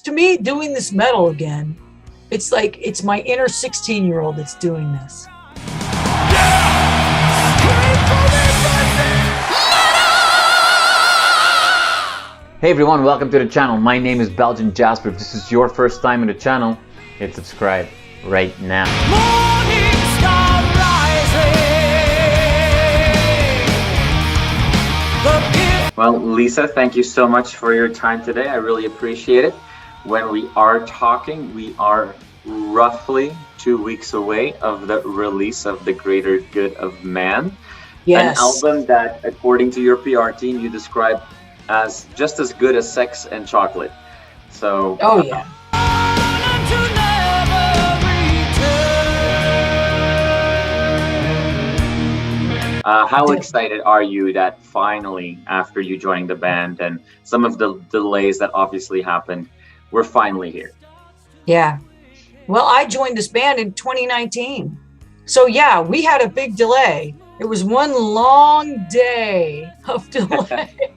to me, doing this metal again, it's like it's my inner 16-year-old that's doing this. Hey everyone, welcome to the channel. My name is Belgian Jasper. If this is your first time in the channel, hit subscribe right now. Morning star rising. Well, Lisa, thank you so much for your time today. I really appreciate it. When we are talking, we are roughly 2 weeks away of the release of The Greater Good of Man. Yes. An album that, according to your PR team, you describe as just as good as Sex and Chocolate. So, oh yeah. How excited are you that finally, after you joining the band and some of the delays that obviously happened, we're finally here? Yeah. Well, I joined this band in 2019. So yeah, we had a big delay. It was one long day of delay.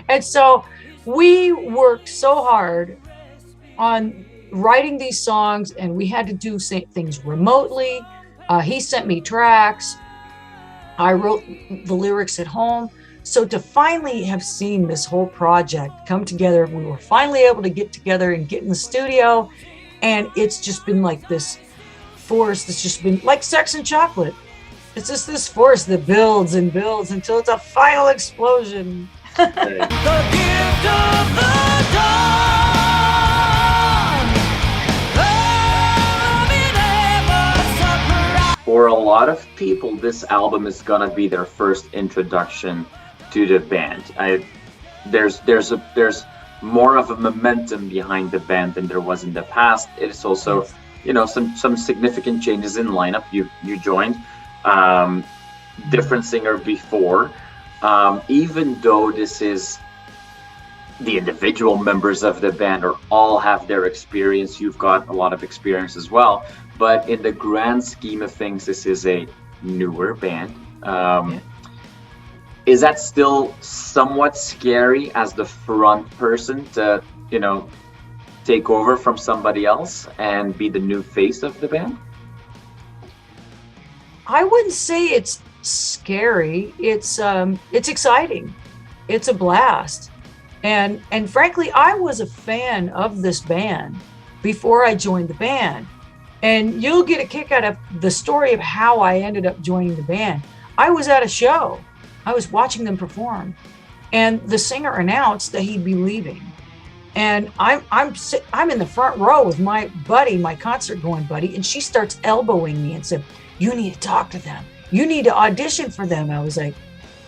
And so we worked so hard on writing these songs, and we had to do things remotely. He sent me tracks. I wrote the lyrics at home. So to finally have seen this whole project come together, we were finally able to get together and get in the studio. And it's just been like this force that's just been like Sex and Chocolate. It's just this force that builds and builds until it's a final explosion. The gift of the dawn. Love it ever surprise. For a lot of people, this album is gonna be their first introduction to the band. There's more of a momentum behind the band than there was in the past. It's also, you know, some significant changes in lineup. You joined, different singer before. Even though this is the individual members of the band are all have their experience, you've got a lot of experience as well. But in the grand scheme of things, this is a newer band. Is that still somewhat scary as the front person to, you know, take over from somebody else and be the new face of the band? I wouldn't say it's scary. It's exciting. It's a blast. And frankly, I was a fan of this band before I joined the band. And you'll get a kick out of the story of how I ended up joining the band. I was at a show. I was watching them perform, and the singer announced that he'd be leaving. And I'm in the front row with my buddy, my concert going buddy, and she starts elbowing me and said, "You need to talk to them. You need to audition for them." I was like,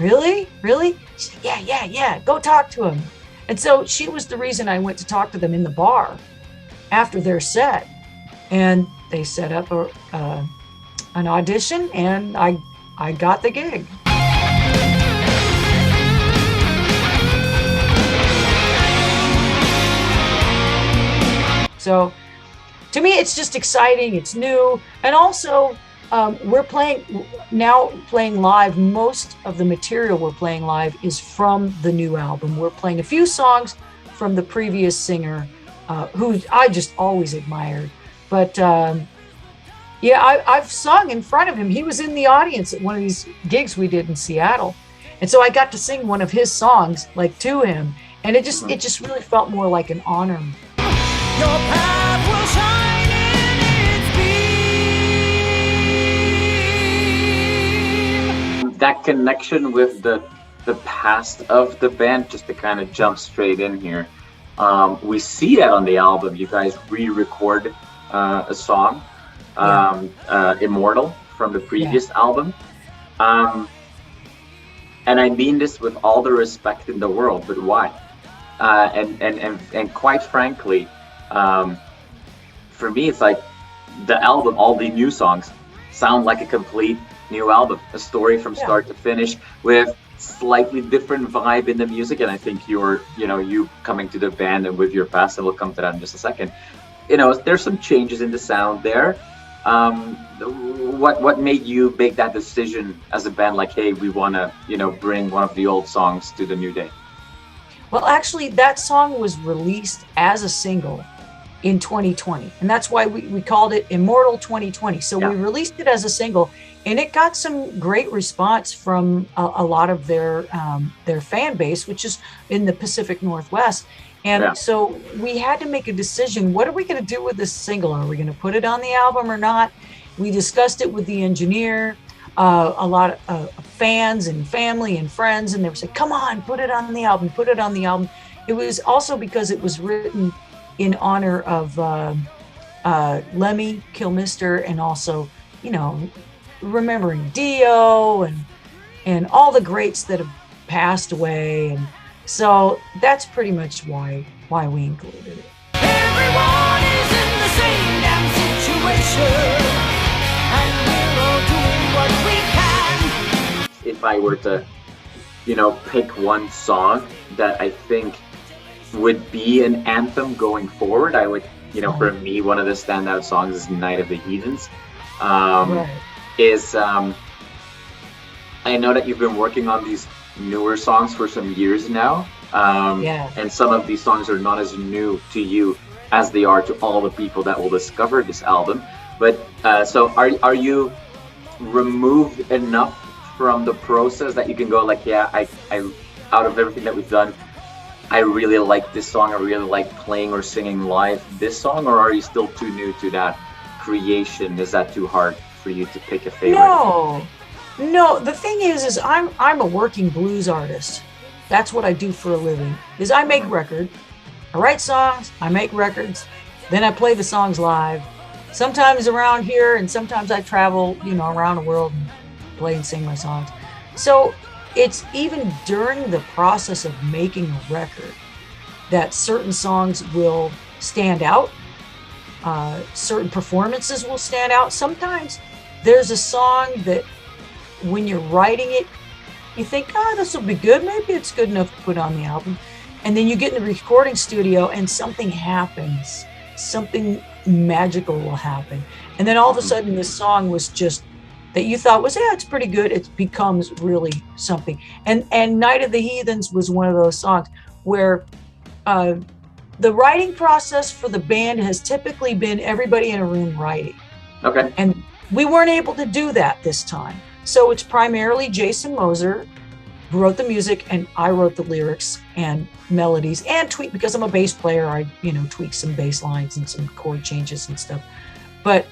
"Really? Really?" She said, "Yeah. Go talk to them." And so she was the reason I went to talk to them in the bar after their set, and they set up an audition, and I got the gig. So to me, it's just exciting. It's new. And also, we're playing live. Most of the material we're playing live is from the new album. We're playing a few songs from the previous singer, who I just always admired. But yeah, I've sung in front of him. He was in the audience at one of these gigs we did in Seattle. And so I got to sing one of his songs, like, to him. And it just really felt more like an honor. Your path will shine in its beam. That connection with the past of the band, just to kind of jump straight in here, we see that on the album. You guys re-record a song, Immortal, from the previous album. And I mean this with all the respect in the world, but why? And quite frankly, for me, it's like the album, all the new songs sound like a complete new album, a story from start to finish with slightly different vibe in the music. And I think you coming to the band and with your past, and we'll come to that in just a second, there's some changes in the sound there. What made you make that decision as a band, like, hey, we want to, bring one of the old songs to the new day? Well, actually, that song was released as a single in 2020, and that's why we called it Immortal 2020. So we released it as a single, and it got some great response from a lot of their fan base, which is in the Pacific Northwest. And so we had to make a decision. What are we going to do with this single? Are we going to put it on the album or not? We discussed it with the engineer, a lot of fans and family and friends, and they were saying, come on, put it on the album, put it on the album. It was also because it was written in honor of Lemmy Kilmister, and also, you know, remembering Dio and all the greats that have passed away. And so that's pretty much why we included it. Everyone is in the same damn situation, and we're all doing what we can. If I were to, you know, pick one song that I think would be an anthem going forward, I would, you know, for me, one of the standout songs is Night of the Heathens. I know that you've been working on these newer songs for some years now, and some of these songs are not as new to you as they are to all the people that will discover this album. But so are you removed enough from the process that you can go like, yeah, I out of everything that we've done, I really like this song, I really like playing or singing live this song? Or are you still too new to that creation? Is that too hard for you to pick a favorite? No, the thing is I'm a working blues artist. That's what I do for a living, is I make records. I write songs, I make records, then I play the songs live. Sometimes around here, and sometimes I travel, you know, around the world and play and sing my songs. So it's even during the process of making a record that certain songs will stand out. Certain performances will stand out. Sometimes there's a song that when you're writing it, you think, oh, this will be good. Maybe it's good enough to put on the album. And then you get in the recording studio and something happens. Something magical will happen. And then all of a sudden this song was just, that you thought was, yeah, it's pretty good. It becomes really something. And Night of the Heathens was one of those songs where the writing process for the band has typically been everybody in a room writing. Okay. And we weren't able to do that this time. So it's primarily Jason Moser who wrote the music, and I wrote the lyrics and melodies, and tweak, because I'm a bass player, I, you know, tweak some bass lines and some chord changes and stuff. But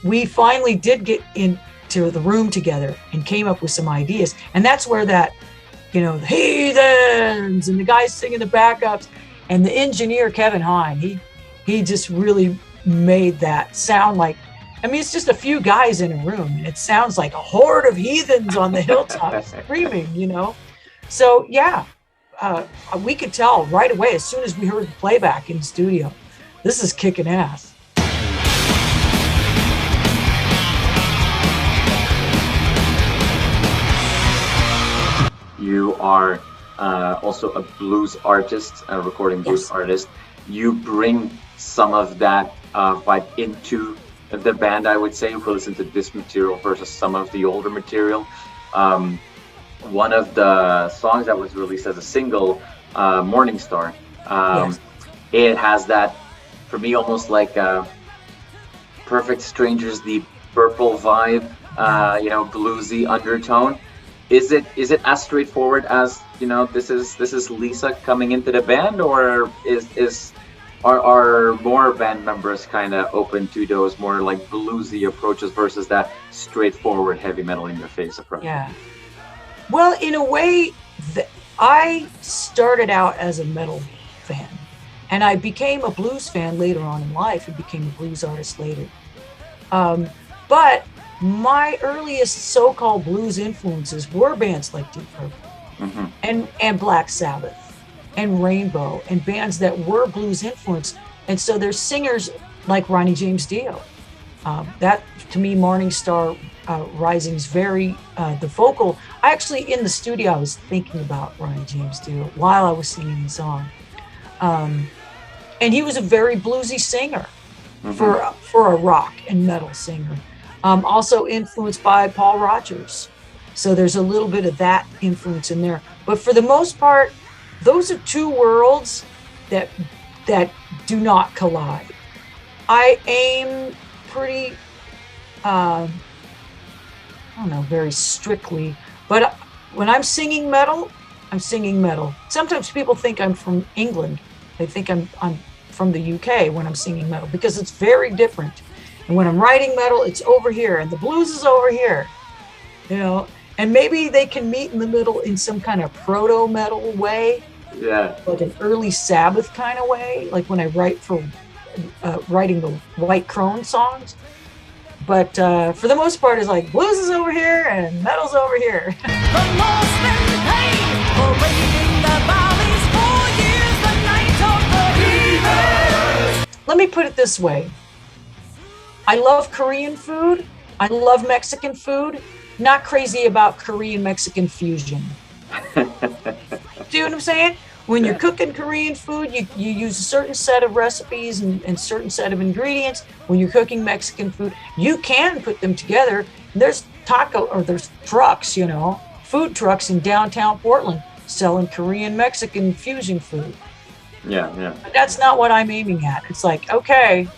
we finally did get into the room together and came up with some ideas. And that's where that, you know, the heathens and the guys singing the backups and the engineer, Kevin Hine, he just really made that sound like, I mean, it's just a few guys in a room, and it sounds like a horde of heathens on the hilltop screaming, you know? So, yeah, we could tell right away as soon as we heard the playback in the studio, this is kicking ass. You are also a blues artist, a recording blues artist. You bring some of that vibe into the band, I would say, if we listen to this material versus some of the older material. One of the songs that was released as a single, Morning Star, it has that, for me, almost like Perfect Strangers, the Purple vibe, you know, bluesy undertone. Is it as straightforward as, you know, this is Lisa coming into the band, or are more band members kind of open to those more like bluesy approaches versus that straightforward heavy metal in your face approach? Yeah. Well, in a way, I started out as a metal fan, and I became a blues fan later on in life and became a blues artist later. But my earliest so-called blues influences were bands like Deep Purple and Black Sabbath and Rainbow, and bands that were blues influenced. And so there's singers like Ronnie James Dio. That, to me, Morning Star Rising's very, the vocal, I actually, in the studio, I was thinking about Ronnie James Dio while I was singing the song. And he was a very bluesy singer for a rock and metal singer. Also influenced by Paul Rodgers. So there's a little bit of that influence in there. But for the most part, those are two worlds that do not collide. I aim pretty, I don't know, very strictly, but when I'm singing metal, I'm singing metal. Sometimes people think I'm from England. They think I'm from the UK when I'm singing metal, because it's very different. And when I'm writing metal, it's over here, and the blues is over here, you know. And maybe they can meet in the middle in some kind of proto-metal way, like an early Sabbath kind of way, like when I write for writing the White Crone songs. But for the most part, it's like blues is over here and metal's over here. Let me put it this way. I love Korean food. I love Mexican food. Not crazy about Korean Mexican fusion. See what I'm saying? When you're cooking Korean food, you use a certain set of recipes and certain set of ingredients. When you're cooking Mexican food, you can put them together. There's there's trucks, you know, food trucks in downtown Portland selling Korean Mexican fusion food. Yeah. But that's not what I'm aiming at. It's like, okay,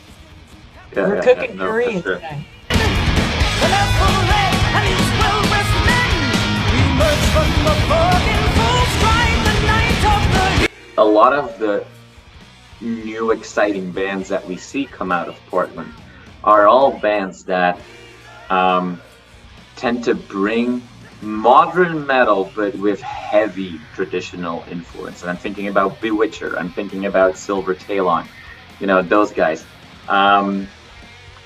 we're cooking Korean tonight. A lot of the new exciting bands that we see come out of Portland are all bands that tend to bring modern metal but with heavy traditional influence. And I'm thinking about Bewitcher, I'm thinking about Silver Talon, you know, those guys.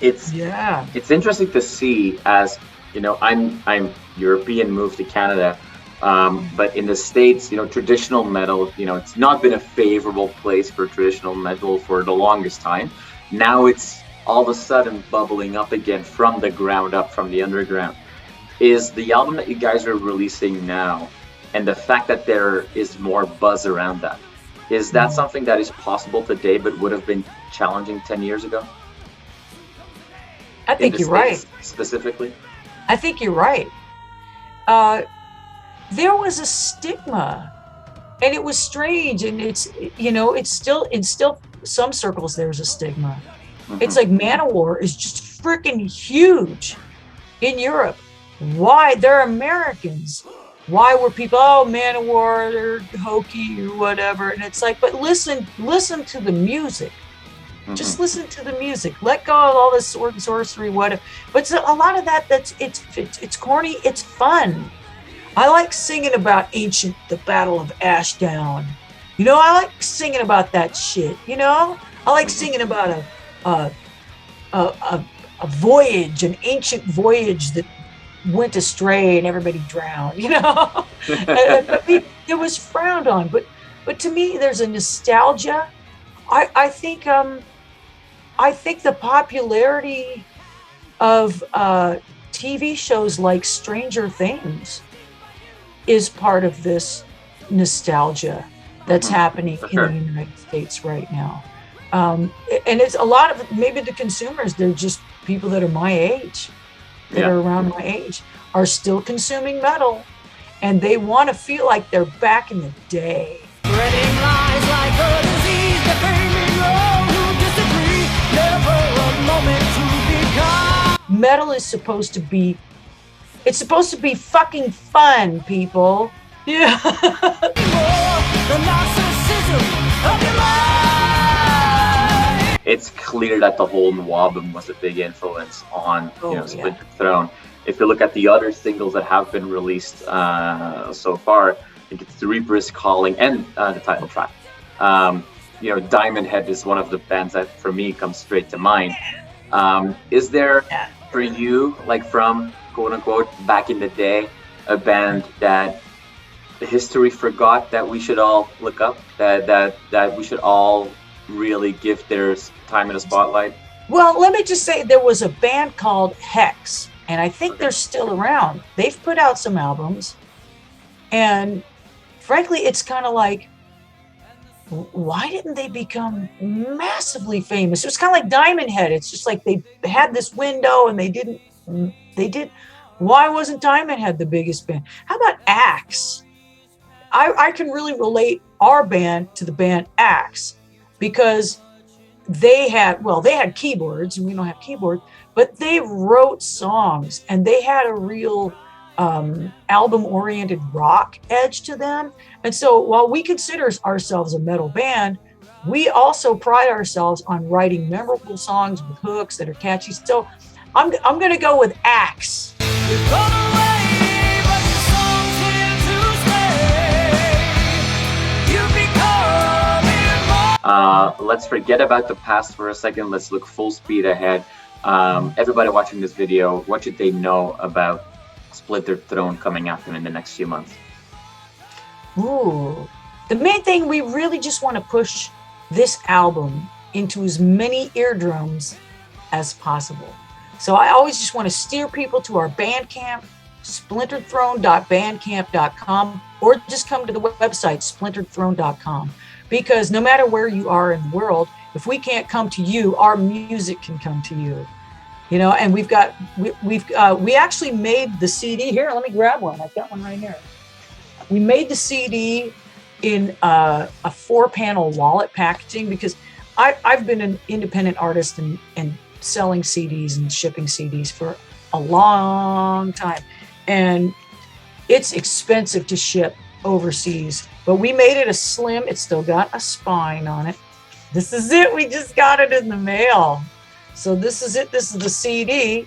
It's interesting to see, as you know, I'm European, moved to Canada, but in the States, you know, traditional metal, you know, it's not been a favorable place for traditional metal for the longest time. Now it's all of a sudden bubbling up again from the ground up, from the underground. Is the album that you guys are releasing now, and the fact that there is more buzz around that, is that something that is possible today but would have been challenging 10 years ago? I think you're right. Specifically? I think you're right. There was a stigma, and it was strange, and it's, you know, it's still in some circles there's a stigma. It's like Manowar is just freaking huge in Europe. Why? They're Americans. Why were people, oh, Manowar, they're hokey or whatever? And it's like, but listen to the music. Just listen to the music. Let go of all this sword and sorcery, whatever. But a lot of that, it's corny. It's fun. I like singing about the Battle of Ashdown. You know, I like singing about that shit. You know, I like singing about a voyage, an ancient voyage that went astray and everybody drowned. You know, it was frowned on. But to me, there's a nostalgia. I think the popularity of TV shows like Stranger Things is part of this nostalgia that's happening in the United States right now. And it's a lot of, maybe the consumers, they're just people that are my age, that are around my age, are still consuming metal, and they want to feel like they're back in the day. Spreading lies like a disease, defaming all who disagree, never a moment to become. Metal is supposed to be, it's supposed to be fucking fun, people. Yeah. It's clear that the whole NWOBHM was a big influence on Splintered Throne. If you look at the other singles that have been released so far, I think it's The Reaper is Calling and the title track. You know, Diamond Head is one of the bands that for me comes straight to mind. Is there for you, like from quote unquote back in the day, a band that history forgot that we should all look up, that we should all really give their time in the spotlight? Well, let me just say, there was a band called Hex, and I think they're still around. They've put out some albums, and frankly, it's kind of like, why didn't they become massively famous? It was kind of like Diamond Head. It's just like they had this window and they did. Why wasn't Diamond Head the biggest band? How about Axe? I can really relate our band to the band Axe, because they had keyboards, and we don't have keyboards, but they wrote songs, and they had a real album-oriented rock edge to them. And so while we consider ourselves a metal band, we also pride ourselves on writing memorable songs with hooks that are catchy. So I'm going to go with Axe. You've gone away, but the song's here to stay. You've become immortal. Let's forget about the past for a second. Let's look full speed ahead. Everybody watching this video, what should they know about Splintered Throne coming at them in the next few months? Ooh, the main thing, we really just want to push this album into as many eardrums as possible. So I always just want to steer people to our Bandcamp, splinteredthrone.bandcamp.com, or just come to the website, splinteredthrone.com. Because no matter where you are in the world, if we can't come to you, our music can come to you. You know, and we actually made the CD. Here, let me grab one. I've got one right here. We made the CD in a 4-panel wallet packaging, because I've been an independent artist and selling CDs and shipping CDs for a long time. And it's expensive to ship overseas. But we made it a slim, it's still got a spine on it. This is it. We just got it in the mail. So this is it. This is the CD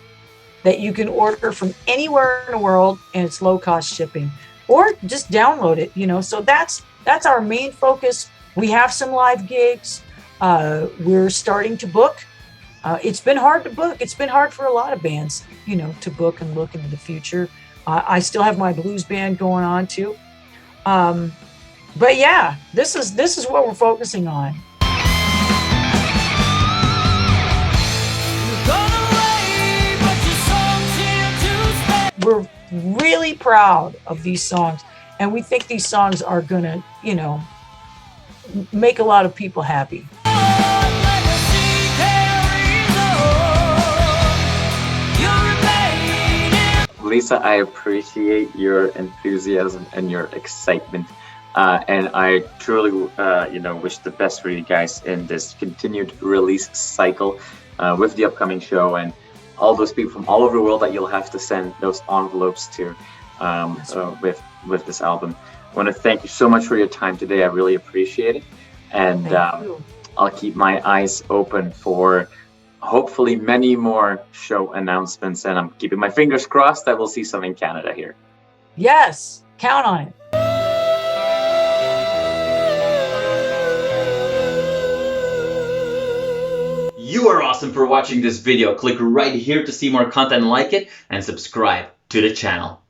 that you can order from anywhere in the world, and it's low cost shipping, or just download it, you know. So that's our main focus. We have some live gigs. We're starting to book. It's been hard to book. It's been hard for a lot of bands, you know, to book and look into the future. I still have my blues band going on too. But yeah, this is what we're focusing on. We're really proud of these songs, and we think these songs are gonna, you know, make a lot of people happy. Lisa, I appreciate your enthusiasm and your excitement, and I truly, wish the best for you guys in this continued release cycle with the upcoming show, and all those people from all over the world that you'll have to send those envelopes to with this album. I want to thank you so much for your time today. I really appreciate it, and I'll keep my eyes open for hopefully many more show announcements, and I'm keeping my fingers crossed that we'll see some in Canada here. Yes, count on it. You are awesome for watching this video. Click right here to see more content like it and subscribe to the channel.